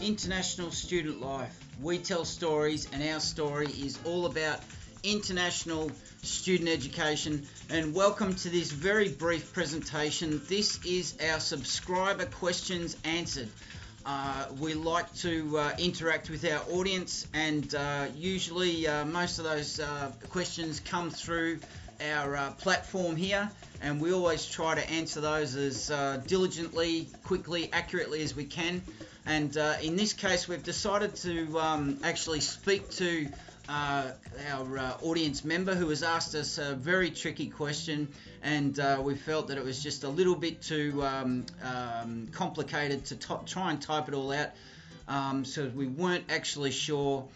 International Student Life. We tell stories, and our story is all about international student education. And welcome to this very brief presentation. This is our subscriber questions answered. We like to interact with our audience, and usually most of those questions come through our platform here, and we always try to answer those as diligently, quickly, accurately as we can. And in this case, we've decided to actually speak to our audience member who has asked us a very tricky question, and we felt that it was just a little bit too complicated to try and type it all out, so we weren't actually sure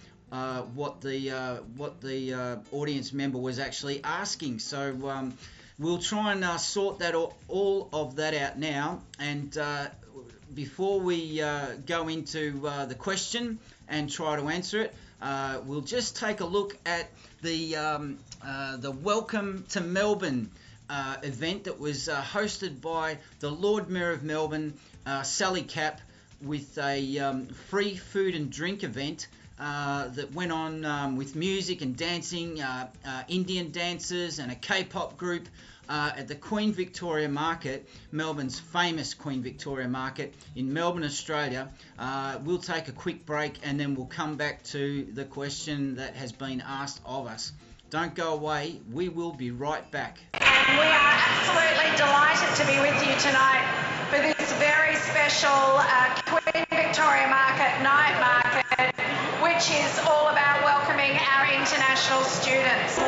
what the audience member was actually asking. So we'll try and sort that all of that out now. And before we go into the question and try to answer it, we'll just take a look at the Welcome to Melbourne event that was hosted by the Lord Mayor of Melbourne, Sally Capp, with a free food and drink event that went on with music and dancing, Indian dancers and a K-pop group at the Queen Victoria Market, Melbourne's famous Queen Victoria Market in Melbourne, Australia. We'll take a quick break and then we'll come back to the question that has been asked of us. Don't go away, we will be right back. And we are absolutely delighted to be with you tonight for this very special Queen Victoria Market night market, which is all about welcoming our international students.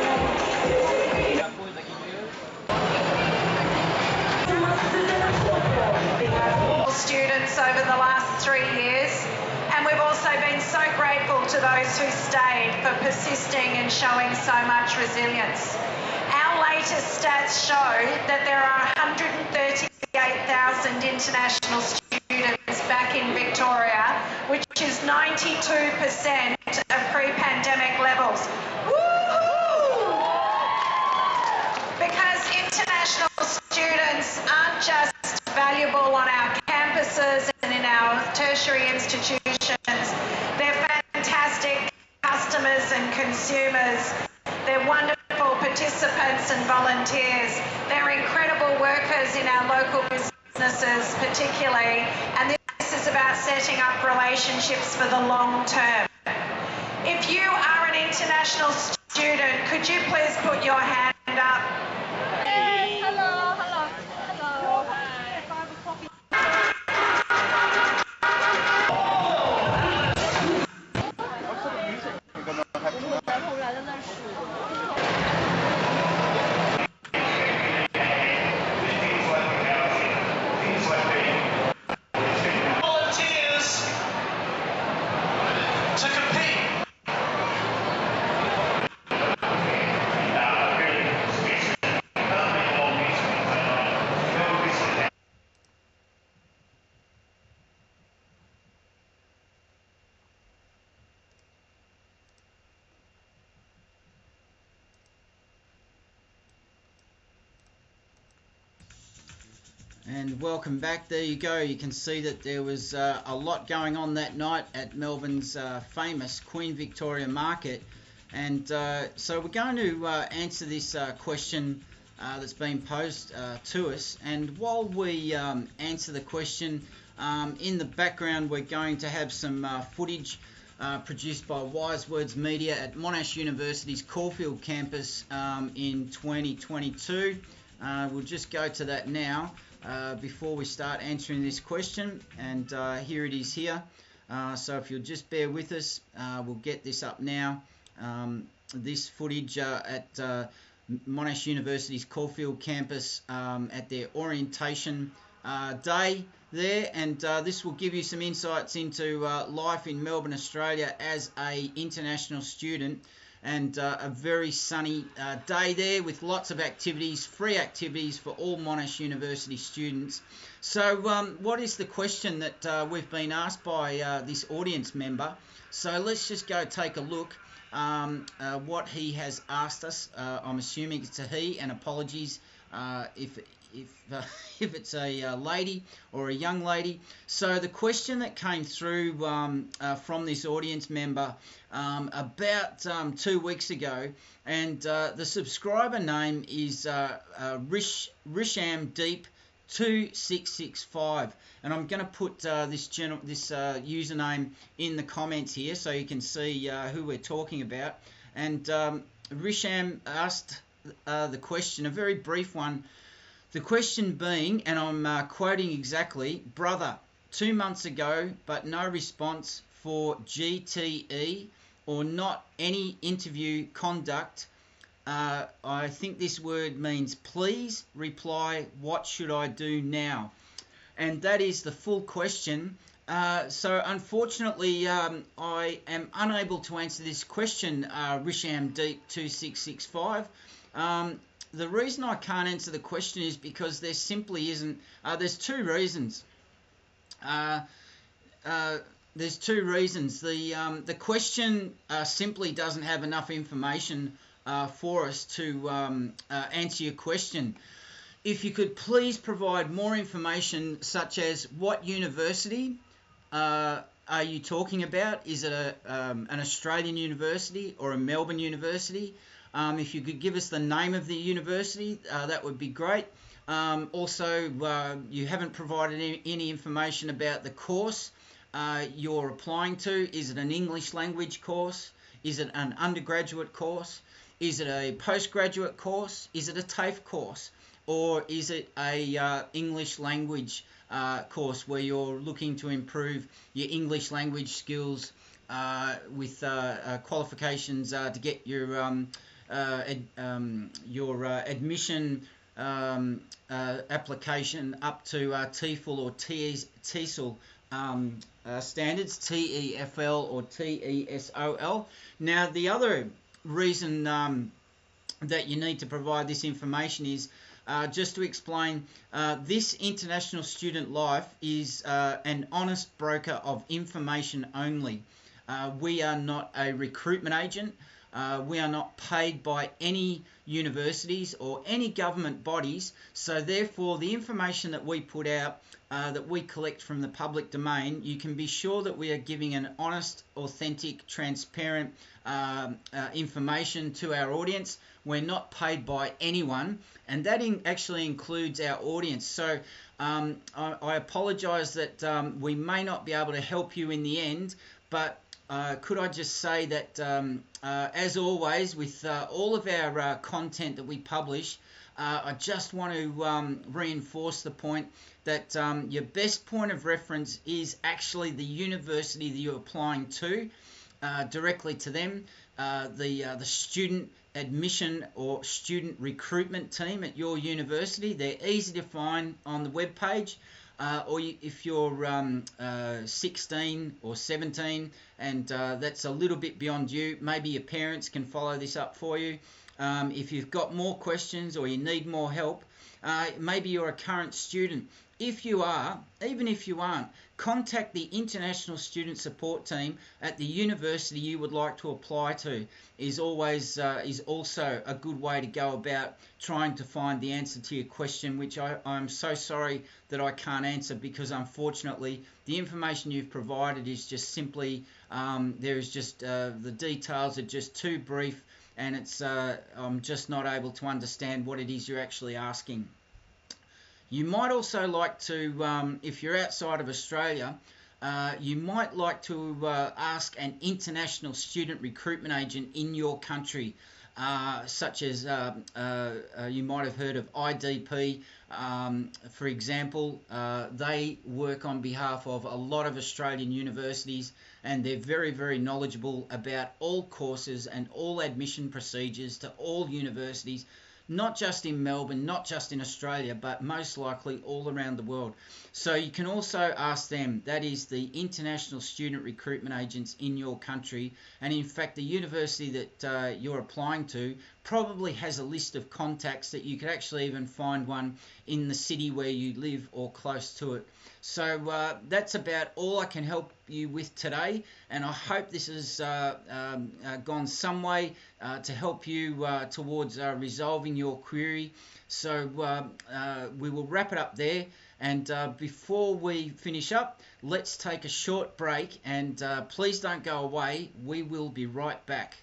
Students over the last 3 years, and we've also been so grateful to those who stayed for persisting and showing so much resilience. Our latest stats show that there are 138,000 international students back in Victoria, which is 92% of pre-pandemic levels. Woohoo! Because international students aren't just valuable on our campuses and in our tertiary institutions, they're fantastic customers and consumers. They're wonderful participants and volunteers. They're incredible workers in our local businesses particularly, and this is about setting up relationships for the long term. If you are an international student, could you please put your hand up? And welcome back. There you go. You can see that there was a lot going on that night at Melbourne's famous Queen Victoria Market. And so we're going to answer this question that's been posed to us. And while we answer the question, in the background we're going to have some footage produced by Wise Words Media at Monash University's Caulfield campus in 2022. We'll just go to that now. Before we start answering this question, and here it is here. So if you'll just bear with us, we'll get this up now. This footage at Monash University's Caulfield campus at their orientation day there, and this will give you some insights into life in Melbourne, Australia as a international student. And a very sunny day there with lots of activities, free activities for all Monash University students. So what is the question that we've been asked by this audience member? So let's just go take a look what he has asked us. I'm assuming it's a he, and apologies if if it's a lady or a young lady. So the question that came through from this audience member about 2 weeks ago, and the subscriber name is Risham Deep 2665, and I'm going to put this username in the comments here so you can see who we're talking about. And Risham asked the question, a very brief one. The question being, and I'm quoting exactly, brother, 2 months ago, but no response for GTE or not any interview conduct. I think this word means please reply, what should I do now? And that is the full question. So unfortunately, I am unable to answer this question, Risham Deep 2665. The reason I can't answer the question is because there simply isn't. There's two reasons. There's two reasons. The question simply doesn't have enough information for us to answer your question. If you could please provide more information, such as what university are you talking about? Is it an Australian university or a Melbourne university? If you could give us the name of the university, that would be great. Also, you haven't provided any information about the course you're applying to. Is it an English language course? Is it an undergraduate course? Is it a postgraduate course? Is it a TAFE course? Or is it a English language course where you're looking to improve your English language skills with qualifications to get your admission application up to TEFL or TESOL standards, TEFL or TESOL. Now, the other reason that you need to provide this information is just to explain, this International Student Life is an honest broker of information only. We are not a recruitment agent. We are not paid by any universities or any government bodies, so therefore the information that we put out, that we collect from the public domain, you can be sure that we are giving an honest, authentic, transparent information to our audience. We're not paid by anyone, and that actually includes our audience. So I apologise that we may not be able to help you in the end, but could I just say that, as always, with all of our content that we publish, I just want to reinforce the point that your best point of reference is actually the university that you're applying to, directly to them, the student admission or student recruitment team at your university. They're easy to find on the web page. Or if you're 16 or 17 and that's a little bit beyond you, maybe your parents can follow this up for you. If you've got more questions or you need more help, maybe you're a current student. If you are, even if you aren't, contact the International Student Support Team at the university you would like to apply to. Is also a good way to go about trying to find the answer to your question, which I'm so sorry that I can't answer, because unfortunately the information you've provided is just simply the details are just too brief, and it's I'm just not able to understand what it is you're actually asking. You might also like to, if you're outside of Australia, you might like to ask an international student recruitment agent in your country, such as you might have heard of IDP, for example. They work on behalf of a lot of Australian universities, and they're very, very knowledgeable about all courses and all admission procedures to all universities, not just in Melbourne, not just in Australia, but most likely all around the world. So you can also ask them. That is the international student recruitment agents in your country. And in fact, the university that you're applying to probably has a list of contacts that you could actually even find one in the city where you live or close to it. So that's about all I can help you with today, and I hope this has gone some way to help you towards resolving your query. So we will wrap it up there, and before we finish up, let's take a short break, and please don't go away. We will be right back.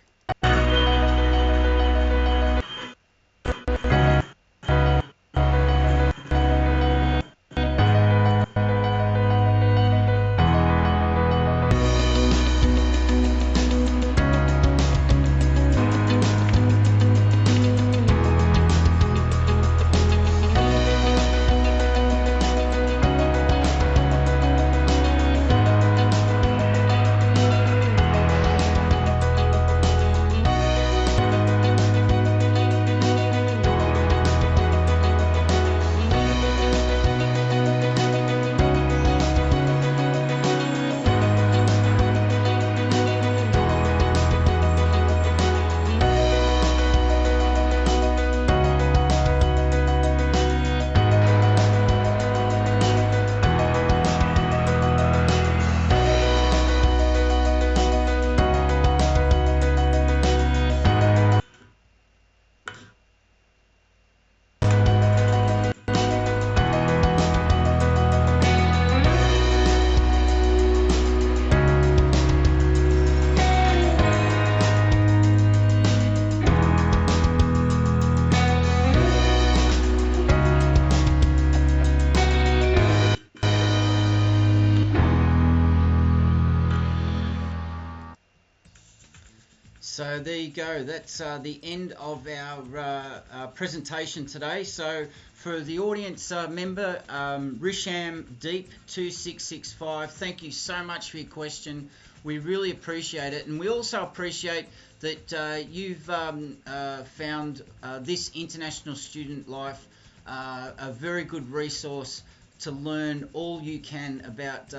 So there you go, that's the end of our presentation today. So for the audience member, Risham Deep 2665, thank you so much for your question. We really appreciate it, and we also appreciate that you've found this International Student Life a very good resource to learn all you can about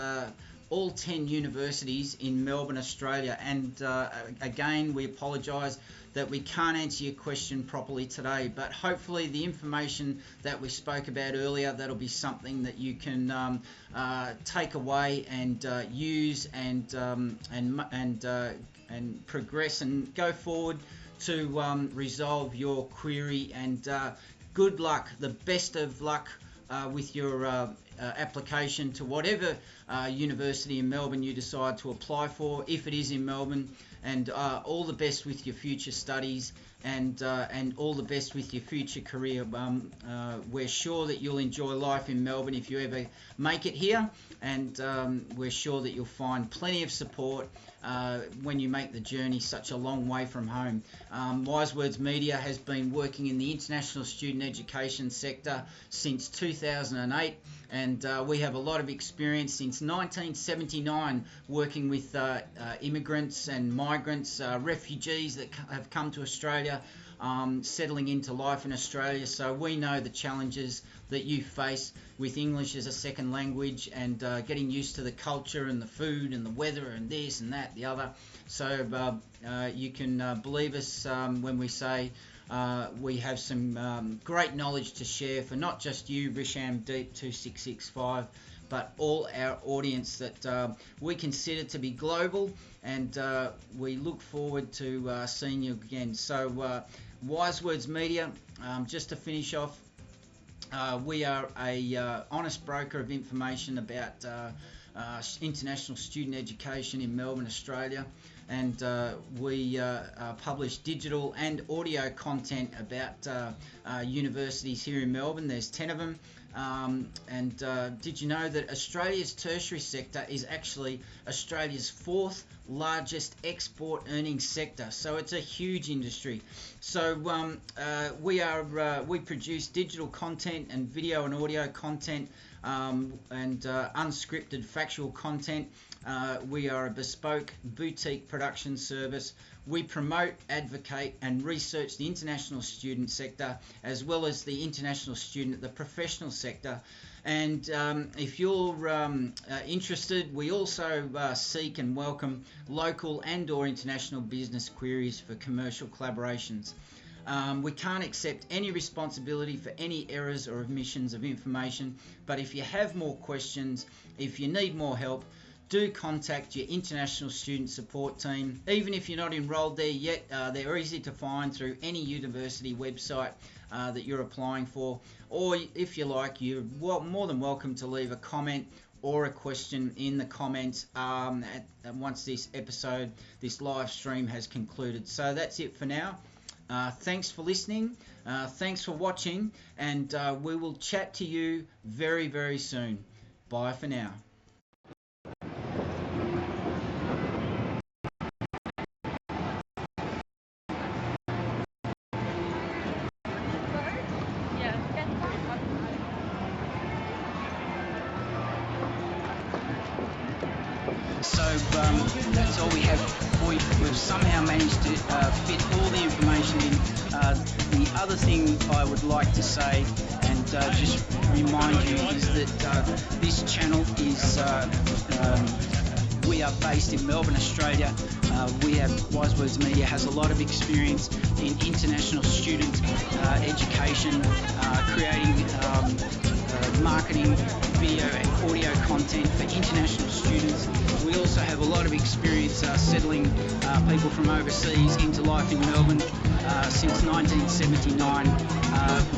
all 10 universities in Melbourne, Australia. And again, we apologise that we can't answer your question properly today, but hopefully the information that we spoke about earlier, that'll be something that you can take away and use and progress and go forward to resolve your query. And good luck, the best of luck with your application to whatever university in Melbourne you decide to apply for, if it is in Melbourne, and all the best with your future studies, and all the best with your future career. We're sure that you'll enjoy life in Melbourne if you ever make it here, and we're sure that you'll find plenty of support when you make the journey such a long way from home. Wise Words Media has been working in the international student education sector since 2008, and we have a lot of experience since 1979 working with immigrants and migrants, refugees that have come to Australia, settling into life in Australia. So we know the challenges that you face with English as a second language, and getting used to the culture and the food and the weather and this and that, the other. So you can believe us when we say we have some great knowledge to share for not just you, Risham Deep 2665, but all our audience that we consider to be global, and we look forward to seeing you again. So Wise Words Media, just to finish off, we are a honest broker of information about international student education in Melbourne, Australia, and we publish digital and audio content about universities here in Melbourne. There's 10 of them. Did you know that Australia's tertiary sector is actually Australia's 4th largest export earning sector? So it's a huge industry. So we produce digital content and video and audio content, and unscripted factual content. We are a bespoke boutique production service. We promote, advocate and research the international student sector, as well as the international student, the professional sector. And if you're interested, we also seek and welcome local and or international business queries for commercial collaborations. We can't accept any responsibility for any errors or omissions of information, but if you have more questions, if you need more help, do contact your international student support team. Even if you're not enrolled there yet, they're easy to find through any university website that you're applying for, or if you like, you're more than welcome to leave a comment or a question in the comments once this episode, this live stream has concluded. So that's it for now. Thanks for listening, thanks for watching, and we will chat to you very, very soon. Bye for now. So that's all we have. We've somehow managed to fit all the information in. The other thing I would like to say and just remind you is that this channel is, we are based in Melbourne, Australia. We have Wise Media has a lot of experience in international student education, creating marketing, video and audio content for international students. We also have a lot of experience settling people from overseas into life in Melbourne since 1979.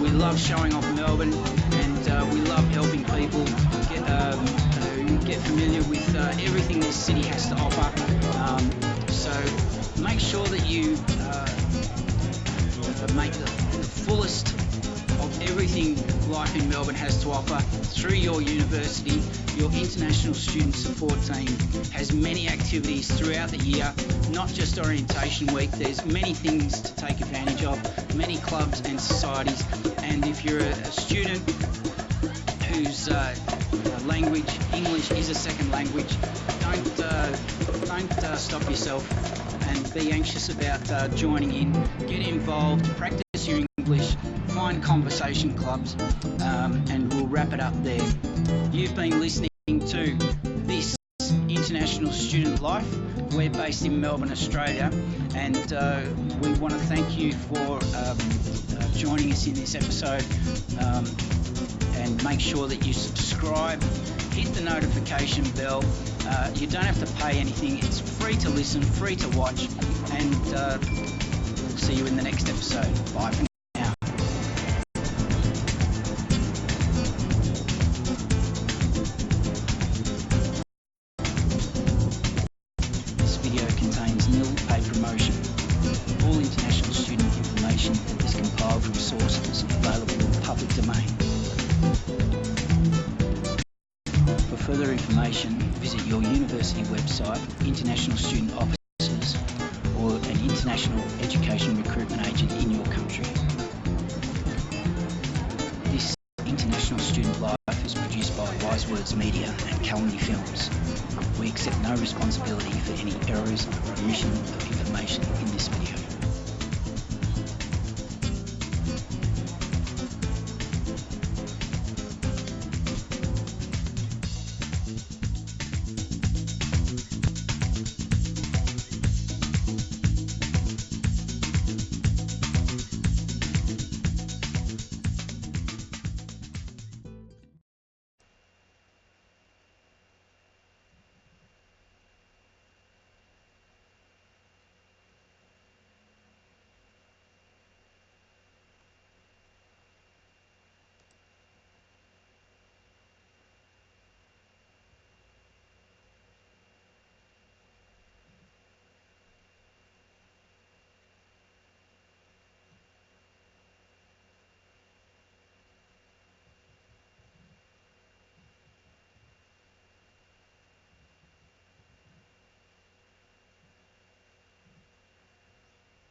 We love showing off Melbourne, and we love helping people get familiar with everything this city has to offer. So make sure that you make the fullest of everything life in Melbourne has to offer through your university. Your international student support team has many activities throughout the year, not just orientation week. There's many things to take advantage of, many clubs and societies, and if you're a student whose language, English, is a second language, don't stop yourself and be anxious about joining in. Get involved, practice your English, find conversation clubs, and we'll wrap it up there. You've been listening to This International Student Life. We're based in Melbourne, Australia, and we want to thank you for joining us in this episode, and make sure that you subscribe, hit the notification bell. You don't have to pay anything. It's free to listen, free to watch, and we'll see you in the next episode. Bye for now. This video contains nil paid promotion. All international student information is compiled from sources available in the public domain. For further information, visit your university website, international student offices, or an international education recruitment agent in your country. This International Student Life is produced by Wise Words Media and Calumny Films. We accept no responsibility for any errors or omission of information in this video.